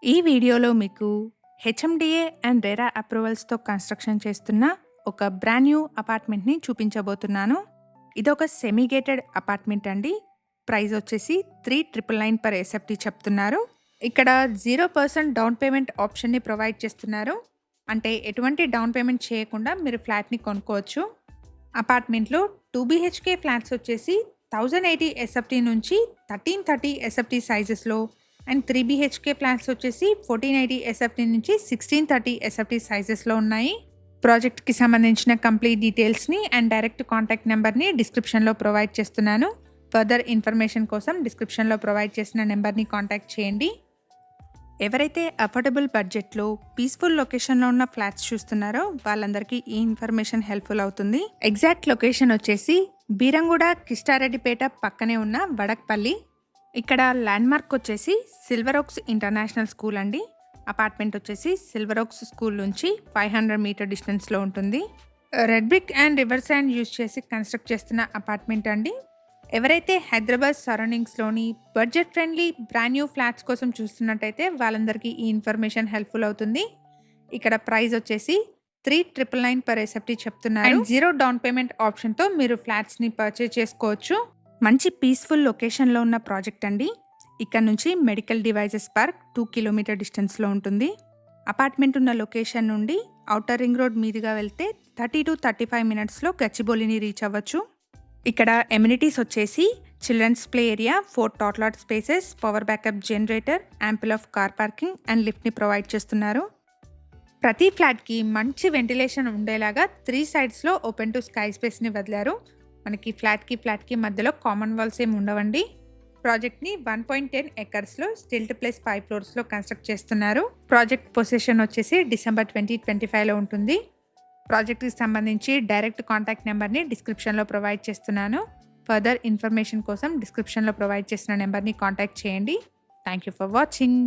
ఈ వీడియోలో మీకు హెచ్ఎండిఏ అండ్ రెరా అప్రూవల్స్తో కన్స్ట్రక్షన్ చేస్తున్న ఒక బ్రాండ్ న్యూ అపార్ట్మెంట్ని చూపించబోతున్నాను. ఇదొక సెమీ గేటెడ్ అపార్ట్మెంట్ అండి. ప్రైస్ వచ్చేసి 3,999 పర్ ఎస్ఎఫ్టీ చెప్తున్నారు. ఇక్కడ 0% డౌన్ పేమెంట్ ఆప్షన్ని ప్రొవైడ్ చేస్తున్నారు. అంటే ఎటువంటి డౌన్ పేమెంట్ చేయకుండా మీరు ఫ్లాట్ని కొనుక్కోవచ్చు. అపార్ట్మెంట్లో 2 BHK ఫ్లాట్స్ వచ్చేసి 1080 ఎస్ఎఫ్టీ నుంచి 1330 ఎస్ఎఫ్టీ సైజెస్లో అండ్ 3 BHK ఫ్లాట్స్ వచ్చేసి 1480 ఎస్ఎఫ్టీ నుంచి 1630 ఎస్ఎఫ్టీ సైజెస్లో ఉన్నాయి. ప్రాజెక్ట్కి సంబంధించిన కంప్లీట్ డీటెయిల్స్ని అండ్ డైరెక్ట్ కాంటాక్ట్ నెంబర్ని డిస్క్రిప్షన్లో ప్రొవైడ్ చేస్తున్నాను. ఫర్దర్ ఇన్ఫర్మేషన్ కోసం డిస్క్రిప్షన్లో ప్రొవైడ్ చేసిన నెంబర్ని కాంటాక్ట్ చేయండి. ఎవరైతే అఫోర్డబుల్ బడ్జెట్లో పీస్ఫుల్ లొకేషన్లో ఉన్న ఫ్లాట్స్ చూస్తున్నారో వాళ్ళందరికీ ఈ ఇన్ఫర్మేషన్ హెల్ప్ఫుల్ అవుతుంది. ఎగ్జాక్ట్ లొకేషన్ వచ్చేసి బీరంగూడ కిష్టారెడ్డిపేట పక్కనే ఉన్న వడక్పల్లి. ఇక్కడ ల్యాండ్మార్క్ వచ్చేసి సిల్వర్ ఓక్స్ ఇంటర్నేషనల్ స్కూల్ అండి. అపార్ట్మెంట్ వచ్చేసి సిల్వర్ ఓక్స్ స్కూల్ నుంచి 500 మీటర్ డిస్టెన్స్లో ఉంటుంది. Red brick and river sand use చేసి కన్స్ట్రక్ట్ చేస్తున్న అపార్ట్మెంట్ అండి. ఎవరైతే హైదరాబాద్ సరౌండింగ్స్లోని budget friendly brand new flats కోసం చూస్తున్నట్టయితే వాళ్ళందరికీ ఈ ఇన్ఫర్మేషన్ హెల్ప్ఫుల్ అవుతుంది. ఇక్కడ ప్రైస్ వచ్చేసి 3,999 పర్ ఎస్ఎఫ్టీ చెప్తున్నారు. 0 డౌన్ పేమెంట్ ఆప్షన్తో మీరు ఫ్లాట్స్ని పర్చేజ్ చేసుకోవచ్చు. మంచి పీస్ఫుల్ లొకేషన్లో ఉన్న ప్రాజెక్ట్ అండి. ఇక్కడ నుంచి మెడికల్ డివైజెస్ పార్క్ 2 కిలోమీటర్ డిస్టెన్స్లో ఉంటుంది. అపార్ట్మెంట్ ఉన్న లొకేషన్ నుండి ఔటర్ రింగ్ రోడ్ మీదుగా వెళ్తే 30 to 35 మినిట్స్లో గచ్చిబౌలిని రీచ్ అవ్వచ్చు. ఇక్కడ ఎమ్యూనిటీస్ వచ్చేసి children's play area, 4 tot lot spaces, power backup generator, ample of car parking and లిఫ్ట్ని ప్రొవైడ్ చేస్తున్నారు. ప్రతి ఫ్లాట్కి మంచి వెంటిలేషన్ ఉండేలాగా 3 సైడ్స్లో ఓపెన్ టు స్కై స్పేస్ని వదిలారు. మనకి ఫ్లాట్కి మధ్యలో కామన్ వాల్స్ ఏమి ఉండవండి. ప్రాజెక్ట్ని 1.10 ఎకర్స్లో స్టిల్ట్ ప్లస్ 5 ఫ్లోర్స్లో కన్స్ట్రక్ట్ చేస్తున్నారు. ప్రాజెక్ట్ పొజిషన్ వచ్చేసి డిసెంబర్ 2025లో ఉంటుంది. ప్రాజెక్ట్కి సంబంధించి డైరెక్ట్ కాంటాక్ట్ నెంబర్ని డిస్క్రిప్షన్లో ప్రొవైడ్ చేస్తున్నాను. ఫర్దర్ ఇన్ఫర్మేషన్ కోసం డిస్క్రిప్షన్లో ప్రొవైడ్ చేసిన నెంబర్ని కాంటాక్ట్ చేయండి. Thank you for watching.